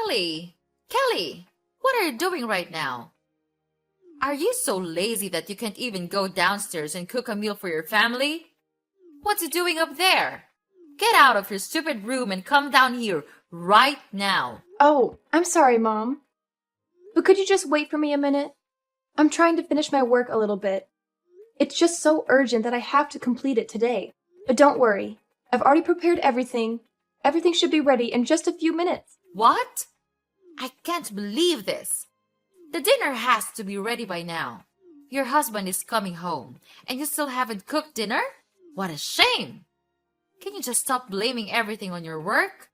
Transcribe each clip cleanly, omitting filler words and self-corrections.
Kelly! Kelly! What are you doing right now? Are you so lazy that you can't even go downstairs and cook a meal for your family? What's you doing up there? Get out of your stupid room and come down here right now. Oh, I'm sorry, Mom. But could you just wait for me a minute? I'm trying to finish my work a little bit. It's just so urgent that I have to complete it today. But don't worry. I've already prepared everything. Everything should be ready in just a few minutes. What? I can't believe this. The dinner has to be ready by now. Your husband is coming home, and you still haven't cooked dinner? What a shame! Can you just stop blaming everything on your work?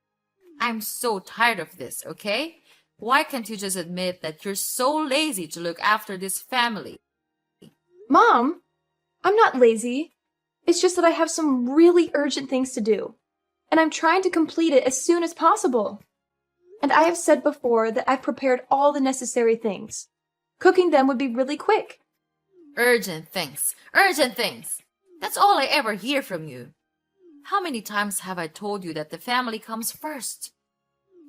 I'm so tired of this, okay? Why can't you just admit that you're so lazy to look after this family? Mom, I'm not lazy. It's just that I have some really urgent things to do, and I'm trying to complete it as soon as possible. And I have said before that I've prepared all the necessary things. Cooking them would be really quick. Urgent things. Urgent things. That's all I ever hear from you. How many times have I told you that the family comes first?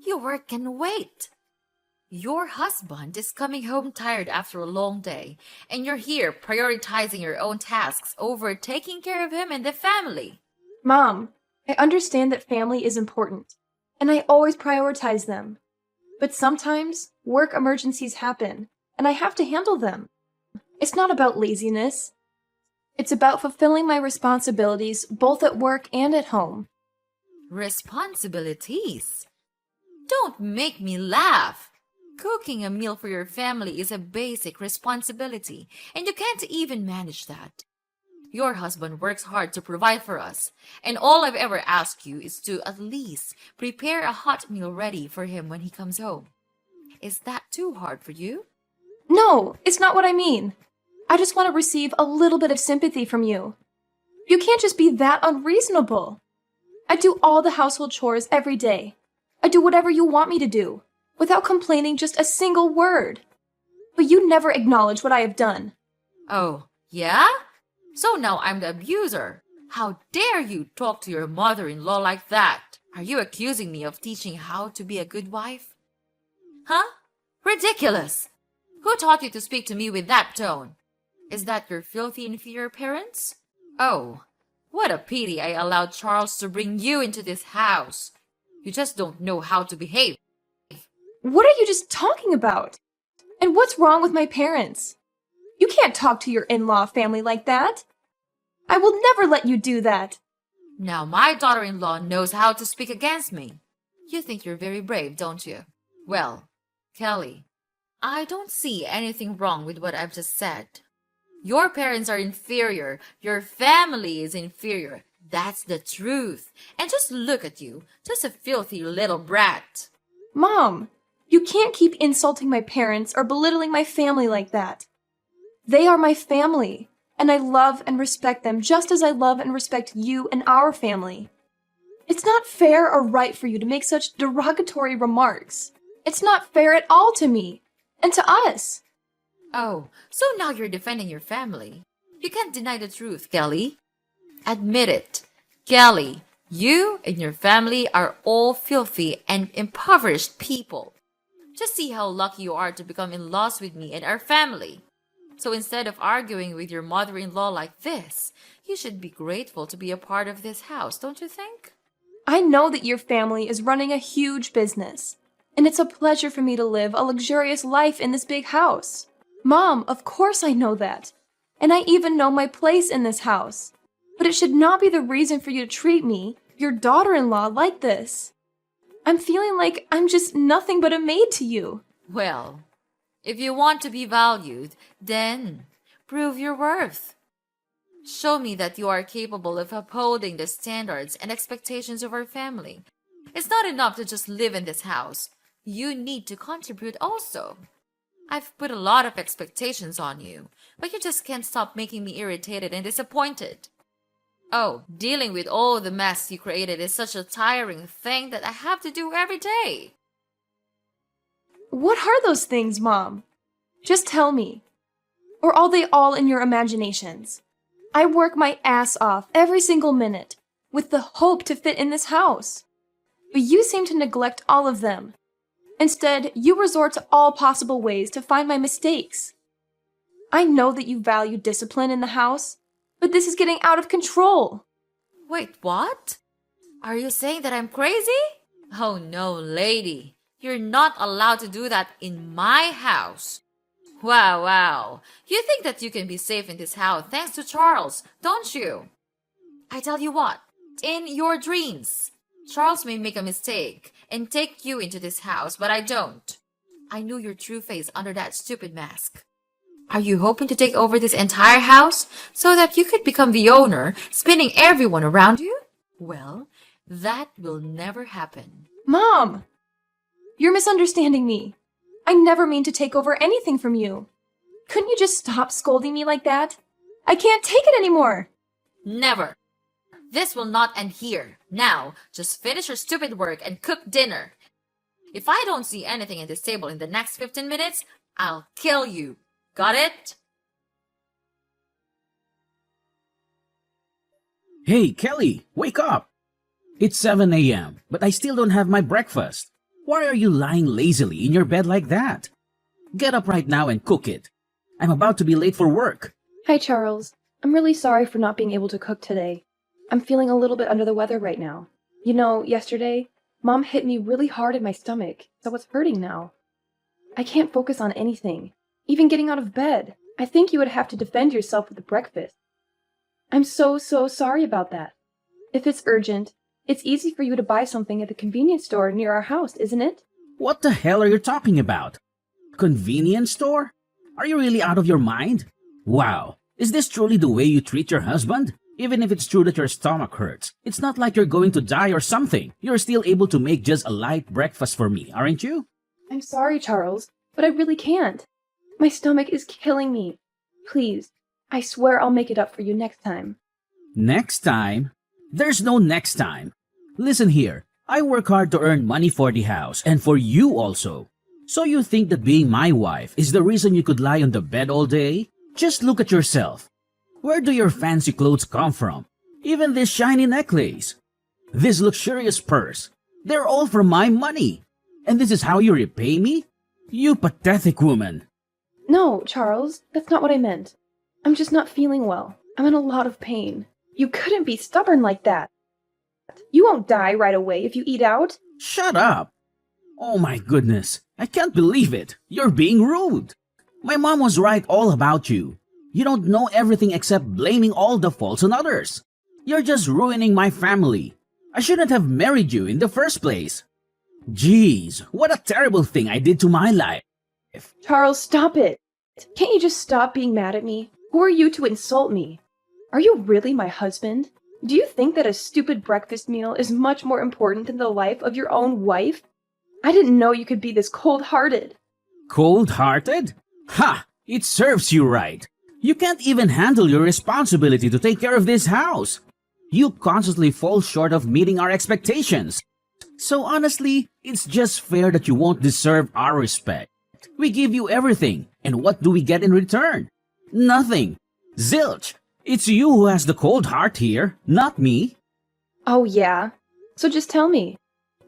Your work can wait. Your husband is coming home tired after a long day, and you're here prioritizing your own tasks over taking care of him and the family. Mom, I understand that family is important, and I always prioritize them. But sometimes work emergencies happen, and I have to handle them. It's not about laziness. It's about fulfilling my responsibilities both at work and at home. Responsibilities? Don't make me laugh. Cooking a meal for your family is a basic responsibility, and you can't even manage that. Your husband works hard to provide for us, and all I've ever asked you is to at least prepare a hot meal ready for him when he comes home. Is that too hard for you? No, it's not what I mean. I just want to receive a little bit of sympathy from you. You can't just be that unreasonable. I do all the household chores every day. I do whatever you want me to do, without complaining just a single word. But you never acknowledge what I have done. Oh, yeah? So now I'm the abuser. How dare you talk to your mother-in-law like that? Are you accusing me of teaching how to be a good wife? Huh? Ridiculous! Who taught you to speak to me with that tone? Is that your filthy inferior parents? Oh, what a pity I allowed Charles to bring you into this house. You just don't know how to behave. What are you just talking about? And what's wrong with my parents? You can't talk to your in-law family like that. I will never let you do that. Now my daughter-in-law knows how to speak against me. You think you're very brave, don't you? Well, Kelly, I don't see anything wrong with what I've just said. Your parents are inferior. Your family is inferior. That's the truth. And just look at you, just a filthy little brat. Mom, you can't keep insulting my parents or belittling my family like that. They are my family, and I love and respect them just as I love and respect you and our family. It's not fair or right for you to make such derogatory remarks. It's not fair at all to me, and to us. Oh, so now you're defending your family. You can't deny the truth, Kelly. Admit it. Kelly, you and your family are all filthy and impoverished people. Just see how lucky you are to become in-laws with me and our family. So instead of arguing with your mother-in-law like this, you should be grateful to be a part of this house, don't you think? I know that your family is running a huge business, and it's a pleasure for me to live a luxurious life in this big house. Mom, of course I know that. And I even know my place in this house. But it should not be the reason for you to treat me, your daughter-in-law, like this. I'm feeling like I'm just nothing but a maid to you. Well, if you want to be valued, then prove your worth. Show me that you are capable of upholding the standards and expectations of our family. It's not enough to just live in this house. You need to contribute also. I've put a lot of expectations on you, but you just can't stop making me irritated and disappointed. Oh, dealing with all the mess you created is such a tiring thing that I have to do every day. What are those things, Mom? Just tell me. Or are they all in your imaginations? I work my ass off every single minute, with the hope to fit in this house. But you seem to neglect all of them. Instead, you resort to all possible ways to find my mistakes. I know that you value discipline in the house, but this is getting out of control. Wait, what? Are you saying that I'm crazy? Oh no, lady. You're not allowed to do that in my house. Wow. You think that you can be safe in this house thanks to Charles, don't you? I tell you what, in your dreams, Charles may make a mistake and take you into this house, but I don't. I knew your true face under that stupid mask. Are you hoping to take over this entire house so that you could become the owner, spinning everyone around you? Well, that will never happen. Mom! You're misunderstanding me. I never mean to take over anything from you. Couldn't you just stop scolding me like that? I can't take it anymore. Never. This will not end here. Now, just finish your stupid work and cook dinner. If I don't see anything in this table in the next 15 minutes, I'll kill you. Got it? Hey, Kelly, wake up! It's 7 a.m., but I still don't have my breakfast. Why are you lying lazily in your bed like that? Get up right now and cook it. I'm about to be late for work. Hi, Charles. I'm really sorry for not being able to cook today. I'm feeling a little bit under the weather right now. You know, yesterday, Mom hit me really hard in my stomach, so it's hurting now. I can't focus on anything, even getting out of bed. I think you would have to defend yourself with the breakfast. I'm so sorry about that. If it's urgent, it's easy for you to buy something at the convenience store near our house, isn't it? What the hell are you talking about? Convenience store? Are you really out of your mind? Wow, is this truly the way you treat your husband? Even if it's true that your stomach hurts, it's not like you're going to die or something. You're still able to make just a light breakfast for me, aren't you? I'm sorry, Charles, but I really can't. My stomach is killing me. Please, I swear I'll make it up for you next time. Next time? There's no next time. Listen here, I work hard to earn money for the house and for you also. So you think that being my wife is the reason you could lie on the bed all day? Just look at yourself. Where do your fancy clothes come from? Even this shiny necklace. This luxurious purse. They're all from my money. And this is how you repay me? You pathetic woman. No, Charles, that's not what I meant. I'm just not feeling well. I'm in a lot of pain. You couldn't be stubborn like that. You won't die right away if you eat out. Shut up. Oh my goodness. I can't believe it. You're being rude. My mom was right all about you. You don't know everything except blaming all the faults on others. You're just ruining my family. I shouldn't have married you in the first place. Jeez, what a terrible thing I did to my life. Charles, stop it. Can't you just stop being mad at me? Who are you to insult me? Are you really my husband? Do you think that a stupid breakfast meal is much more important than the life of your own wife? I didn't know you could be this cold-hearted. Cold-hearted? Ha! It serves you right. You can't even handle your responsibility to take care of this house. You constantly fall short of meeting our expectations. So honestly, it's just fair that you won't deserve our respect. We give you everything, and what do we get in return? Nothing. Zilch. It's you who has the cold heart here, not me. Oh yeah? So just tell me,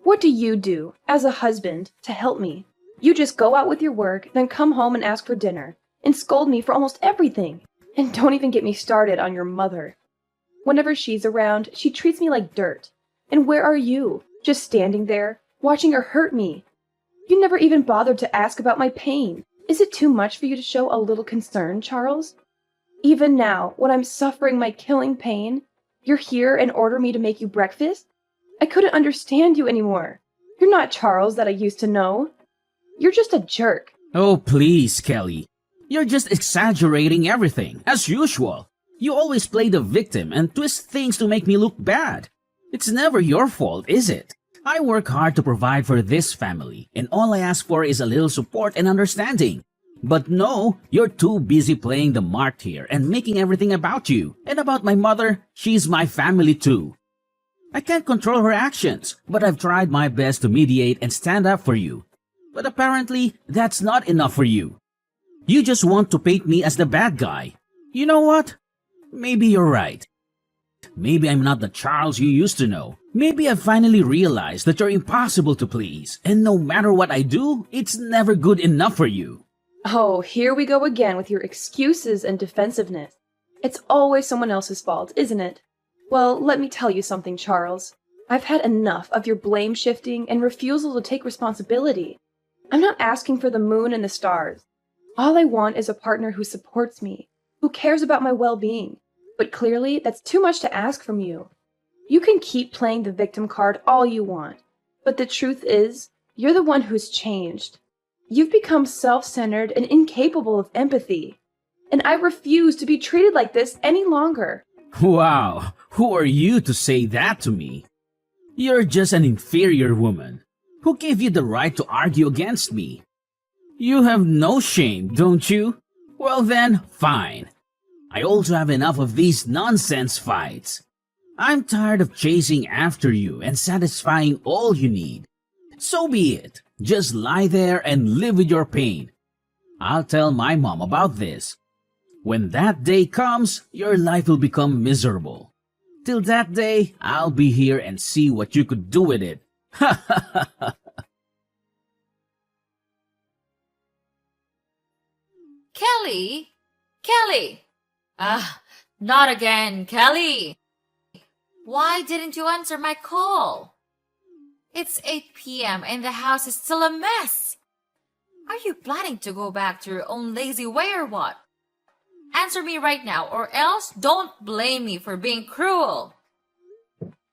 what do you do as a husband to help me? You just go out with your work, then come home and ask for dinner, and scold me for almost everything. And don't even get me started on your mother. Whenever she's around, she treats me like dirt. And where are you? Just standing there, watching her hurt me. You never even bothered to ask about my pain. Is it too much for you to show a little concern, Charles? Even now, when I'm suffering my killing pain, you're here and order me to make you breakfast? I couldn't understand you anymore. You're not Charles that I used to know. You're just a jerk. Oh, please, Kelly. You're just exaggerating everything, as usual. You always play the victim and twist things to make me look bad. It's never your fault, is it? I work hard to provide for this family, and all I ask for is a little support and understanding. But no, you're too busy playing the mark here and making everything about you. And about my mother, she's my family too. I can't control her actions, but I've tried my best to mediate and stand up for you. But apparently, that's not enough for you. You just want to paint me as the bad guy. You know what? Maybe you're right. Maybe I'm not the Charles you used to know. Maybe I've finally realized that you're impossible to please, and no matter what I do, it's never good enough for you. Oh, here we go again with your excuses and defensiveness. It's always someone else's fault, isn't it? Well, let me tell you something, Charles. I've had enough of your blame shifting and refusal to take responsibility. I'm not asking for the moon and the stars. All I want is a partner who supports me, who cares about my well-being. But clearly, that's too much to ask from you. You can keep playing the victim card all you want, but the truth is, you're the one who's changed. You've become self-centered and incapable of empathy. And I refuse to be treated like this any longer. Wow, who are you to say that to me? You're just an inferior woman. Who gave you the right to argue against me? You have no shame, don't you? Well then, fine. I also have enough of these nonsense fights. I'm tired of chasing after you and satisfying all you need. So be it. Just lie there and live with your pain. I'll tell my mom about this. When that day comes, your life will become miserable. Till that day, I'll be here and see what you could do with it. Ha ha ha ha. Kelly? Kelly! Not again, Kelly! Why didn't you answer my call? It's 8 p.m. and the house is still a mess. Are you planning to go back to your own lazy way or what? Answer me right now, or else don't blame me for being cruel.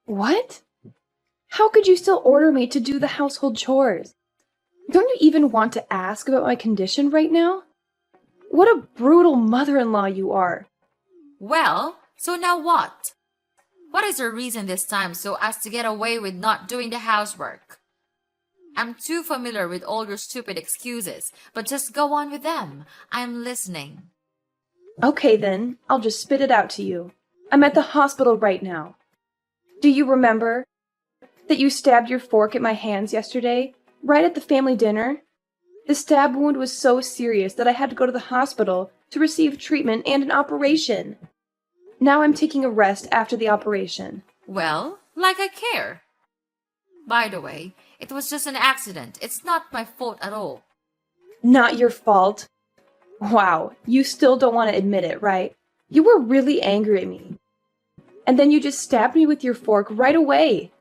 What? How could you still order me to do the household chores? Don't you even want to ask about my condition right now? What a brutal mother-in-law you are. Well, so now what? What is your reason this time so as to get away with not doing the housework? I'm too familiar with all your stupid excuses, but just go on with them. I'm listening. Okay then, I'll just spit it out to you. I'm at the hospital right now. Do you remember that you stabbed your fork at my hands yesterday, right at the family dinner? The stab wound was so serious that I had to go to the hospital to receive treatment and an operation. Now I'm taking a rest after the operation. Well, like I care. By the way, it was just an accident. It's not my fault at all. Not your fault. Wow, you still don't want to admit it, right? You were really angry at me. And then you just stabbed me with your fork right away.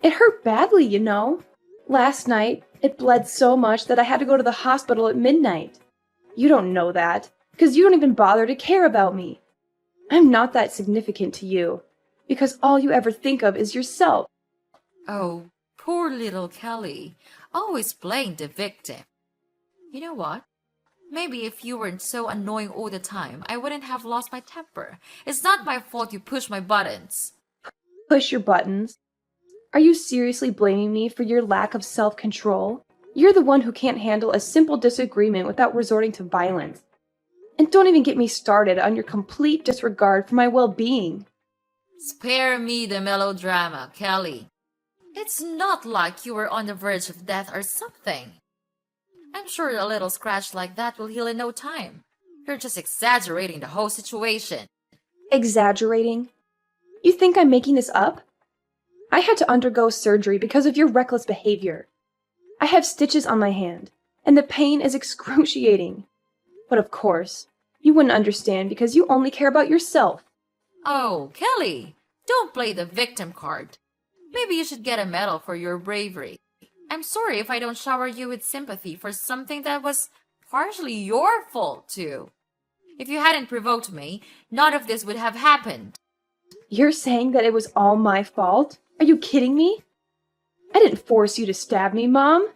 It hurt badly, you know. Last night, it bled so much that I had to go to the hospital at midnight. You don't know that, because you don't even bother to care about me. I'm not that significant to you, because all you ever think of is yourself. Oh, poor little Kelly, always playing the victim. You know what? Maybe if you weren't so annoying all the time, I wouldn't have lost my temper. It's not my fault you push my buttons. Push your buttons? Are you seriously blaming me for your lack of self-control? You're the one who can't handle a simple disagreement without resorting to violence. And don't even get me started on your complete disregard for my well-being. Spare me the melodrama, Kelly. It's not like you were on the verge of death or something. I'm sure a little scratch like that will heal in no time. You're just exaggerating the whole situation. Exaggerating? You think I'm making this up? I had to undergo surgery because of your reckless behavior. I have stitches on my hand, and the pain is excruciating. But of course, you wouldn't understand because you only care about yourself. Oh, Kelly, don't play the victim card. Maybe you should get a medal for your bravery. I'm sorry if I don't shower you with sympathy for something that was partially your fault, too. If you hadn't provoked me, none of this would have happened. You're saying that it was all my fault? Are you kidding me? I didn't force you to stab me, Mom.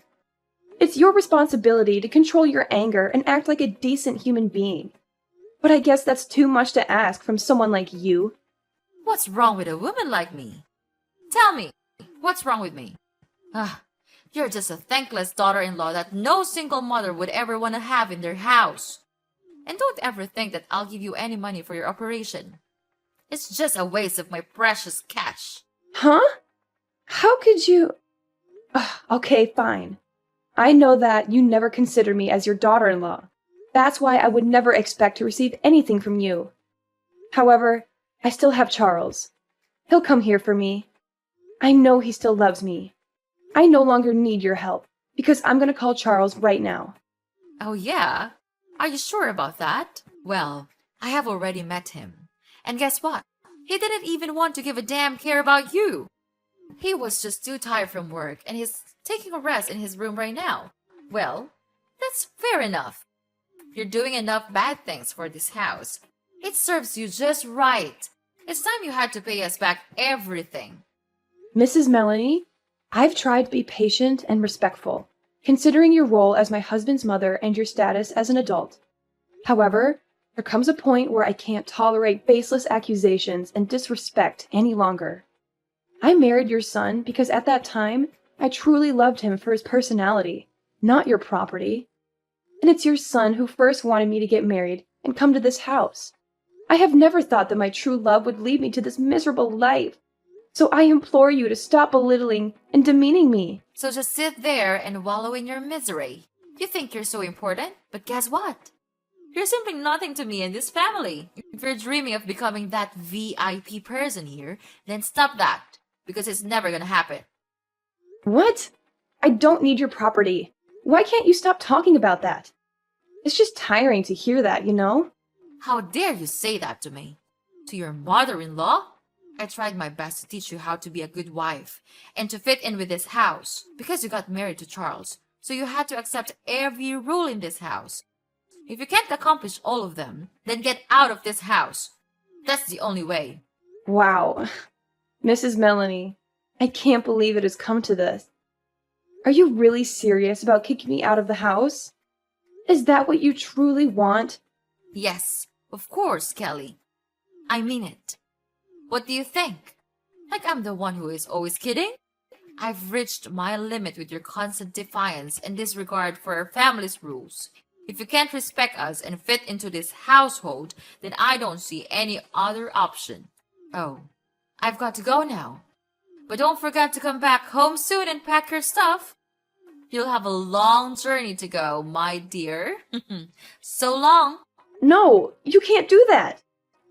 It's your responsibility to control your anger and act like a decent human being. But I guess that's too much to ask from someone like you. What's wrong with a woman like me? Tell me, what's wrong with me? You're just a thankless daughter-in-law that no single mother would ever want to have in their house. And don't ever think that I'll give you any money for your operation. It's just a waste of my precious cash. Huh? How could you... Okay, fine. I know that you never consider me as your daughter-in-law. That's why I would never expect to receive anything from you. However, I still have Charles. He'll come here for me. I know he still loves me. I no longer need your help, because I'm gonna call Charles right now. Oh, yeah? Are you sure about that? Well, I have already met him. And guess what? He didn't even want to give a damn care about you. He was just too tired from work and he's taking a rest in his room right now. Well, that's fair enough. You're doing enough bad things for this house. It serves you just right. It's time you had to pay us back everything. Mrs. Melanie, I've tried to be patient and respectful, considering your role as my husband's mother and your status as an adult. However, there comes a point where I can't tolerate baseless accusations and disrespect any longer. I married your son because at that time, I truly loved him for his personality, not your property. And it's your son who first wanted me to get married and come to this house. I have never thought that my true love would lead me to this miserable life. So I implore you to stop belittling and demeaning me. So just sit there and wallow in your misery. You think you're so important, but guess what? You're simply nothing to me and this family. If you're dreaming of becoming that VIP person here, then stop that, because it's never gonna happen. What? I don't need your property. Why can't you stop talking about that? It's just tiring to hear that, you know? How dare you say that to me? To your mother-in-law? I tried my best to teach you how to be a good wife and to fit in with this house because you got married to Charles, so you had to accept every rule in this house. If you can't accomplish all of them, then get out of this house. That's the only way. Wow. Mrs. Melanie, I can't believe it has come to this. Are you really serious about kicking me out of the house? Is that what you truly want? Yes, of course, Kelly. I mean it. What do you think? Like I'm the one who is always kidding? I've reached my limit with your constant defiance and disregard for our family's rules. If you can't respect us and fit into this household, then I don't see any other option. Oh, I've got to go now. But don't forget to come back home soon and pack your stuff. You'll have a long journey to go, my dear. So long. No, you can't do that.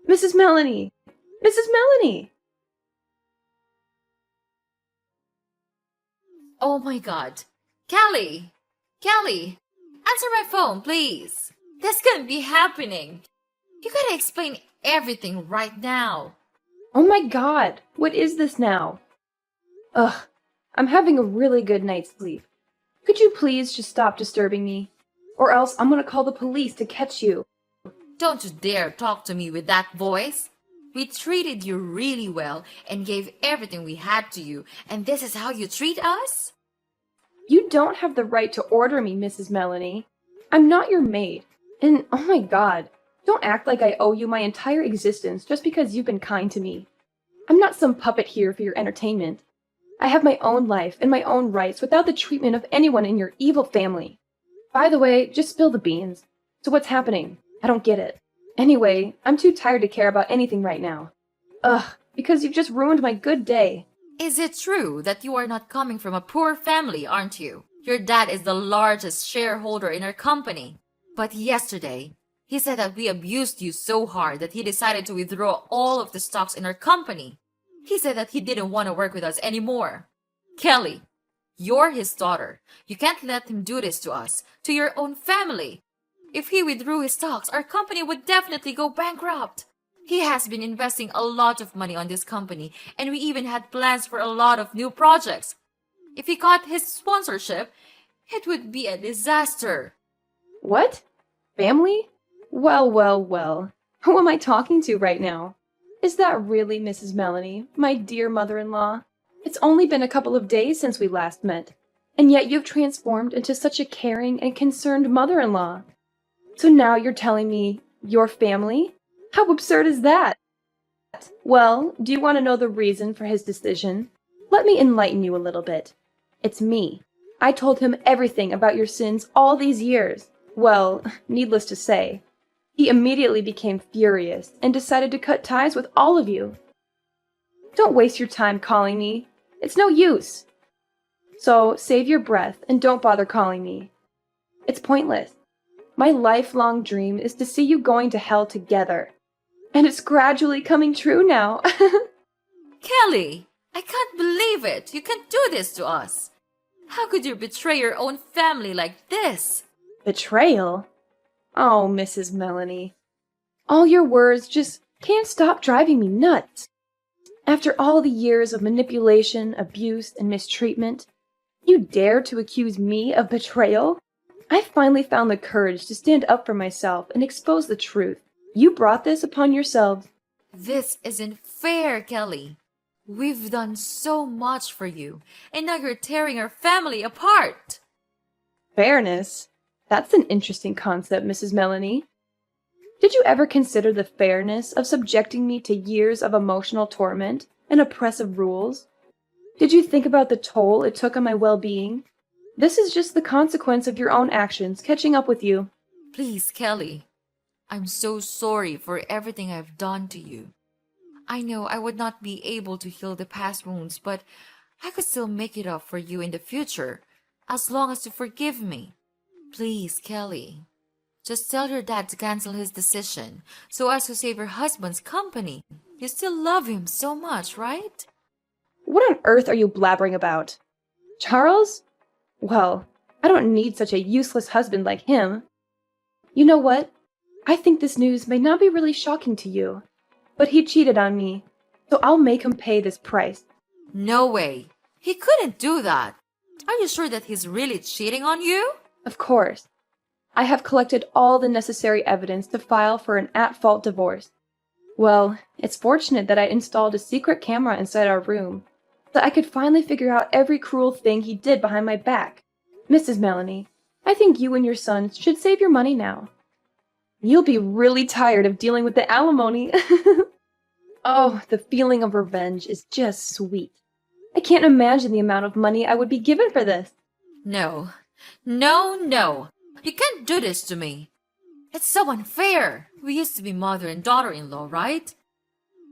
Mrs. Melanie. Mrs. Melanie. Oh my God. Kelly! Kelly! Answer my phone, please. This can't be happening. You gotta explain everything right now. Oh my God, what is this now? Ugh, I'm having a really good night's sleep. Could you please just stop disturbing me? Or else I'm gonna call the police to catch you. Don't you dare talk to me with that voice. We treated you really well and gave everything we had to you, and this is how you treat us? You don't have the right to order me, Mrs. Melanie. I'm not your maid. And oh my God, don't act like I owe you my entire existence just because you've been kind to me. I'm not some puppet here for your entertainment. I have my own life and my own rights without the treatment of anyone in your evil family. By the way, just spill the beans. So what's happening? I don't get it. Anyway, I'm too tired to care about anything right now. Ugh, because you've just ruined my good day. Is it true that you are not coming from a poor family, aren't you? Your dad is the largest shareholder in our company. But yesterday, he said that we abused you so hard that he decided to withdraw all of the stocks in our company. He said that he didn't want to work with us anymore. Kelly, you're his daughter. You can't let him do this to us, to your own family. If he withdrew his stocks, our company would definitely go bankrupt. He has been investing a lot of money on this company, and we even had plans for a lot of new projects. If he got his sponsorship, it would be a disaster. What? Family? Well, well, well. Who am I talking to right now? Is that really Mrs. Melanie, my dear mother-in-law? It's only been a couple of days since we last met, and yet you've transformed into such a caring and concerned mother-in-law. So now you're telling me your family? How absurd is that? Well, do you want to know the reason for his decision? Let me enlighten you a little bit. It's me. I told him everything about your sins all these years. Well, needless to say, he immediately became furious and decided to cut ties with all of you. Don't waste your time calling me. It's no use. So save your breath and don't bother calling me. It's pointless. My lifelong dream is to see you going to hell together. And it's gradually coming true now. Kelly, I can't believe it. You can't do this to us. How could you betray your own family like this? Betrayal? Oh, Mrs. Melanie. All your words just can't stop driving me nuts. After all the years of manipulation, abuse, and mistreatment, you dare to accuse me of betrayal? I finally found the courage to stand up for myself and expose the truth. You brought this upon yourselves. This isn't fair, Kelly. We've done so much for you, and now you're tearing our family apart. Fairness? That's an interesting concept, Mrs. Melanie. Did you ever consider the fairness of subjecting me to years of emotional torment and oppressive rules? Did you think about the toll it took on my well-being? This is just the consequence of your own actions catching up with you. Please, Kelly. I'm so sorry for everything I've done to you. I know I would not be able to heal the past wounds, but I could still make it up for you in the future, as long as you forgive me. Please, Kelly. Just tell your dad to cancel his decision, so as to save your husband's company. You still love him so much, right? What on earth are you blabbering about? Charles? Well, I don't need such a useless husband like him. You know what? I think this news may not be really shocking to you, but he cheated on me, so I'll make him pay this price. No way. He couldn't do that. Are you sure that he's really cheating on you? Of course. I have collected all the necessary evidence to file for an at-fault divorce. Well, it's fortunate that I installed a secret camera inside our room, so I could finally figure out every cruel thing he did behind my back. Mrs. Melanie, I think you and your sons should save your money now. You'll be really tired of dealing with the alimony. Oh, the feeling of revenge is just sweet. I can't imagine the amount of money I would be given for this. No. No, no. You can't do this to me. It's so unfair. We used to be mother and daughter-in-law, right?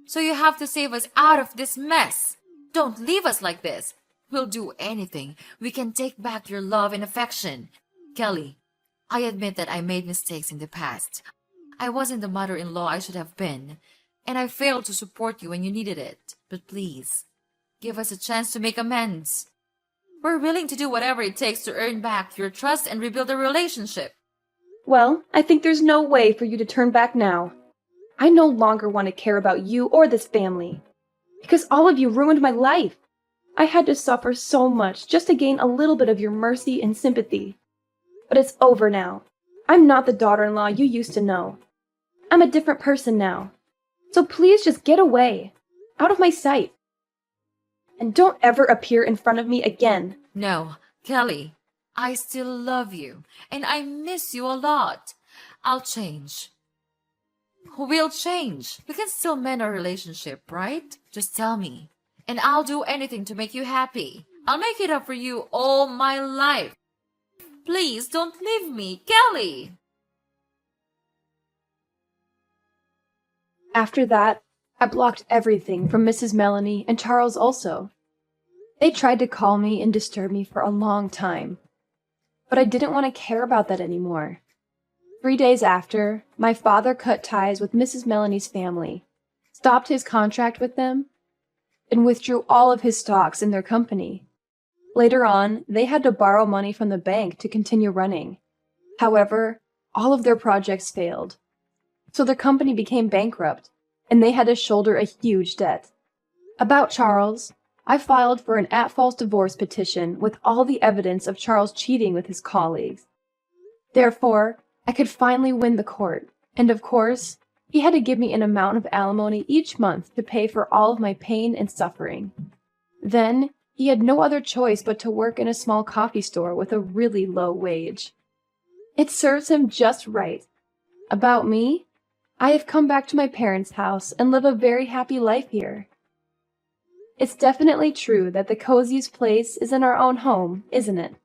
So you have to save us out of this mess. Don't leave us like this. We'll do anything. We can take back your love and affection. Kelly, I admit that I made mistakes in the past. I wasn't the mother-in-law I should have been, and I failed to support you when you needed it. But please, give us a chance to make amends. We're willing to do whatever it takes to earn back your trust and rebuild the relationship. Well, I think there's no way for you to turn back now. I no longer want to care about you or this family, because all of you ruined my life. I had to suffer so much just to gain a little bit of your mercy and sympathy. But it's over now. I'm not the daughter-in-law you used to know. I'm a different person now. So please just get away, out of my sight. And don't ever appear in front of me again. No, Kelly, I still love you, and I miss you a lot. I'll change. We'll change. We can still mend our relationship, right? Just tell me, and I'll do anything to make you happy. I'll make it up for you all my life. Please don't leave me, Kelly. After that, I blocked everything from Mrs. Melanie and Charles also. They tried to call me and disturb me for a long time, but I didn't want to care about that anymore. 3 days after, my father cut ties with Mrs. Melanie's family, stopped his contract with them, and withdrew all of his stocks in their company. Later on, they had to borrow money from the bank to continue running. However, all of their projects failed, so their company became bankrupt, and they had to shoulder a huge debt. About Charles, I filed for an at-fault divorce petition with all the evidence of Charles cheating with his colleagues. Therefore, I could finally win the court, and of course, he had to give me an amount of alimony each month to pay for all of my pain and suffering. Then, he had no other choice but to work in a small coffee store with a really low wage. It serves him just right. About me, I have come back to my parents' house and live a very happy life here. It's definitely true that the coziest place is in our own home, isn't it?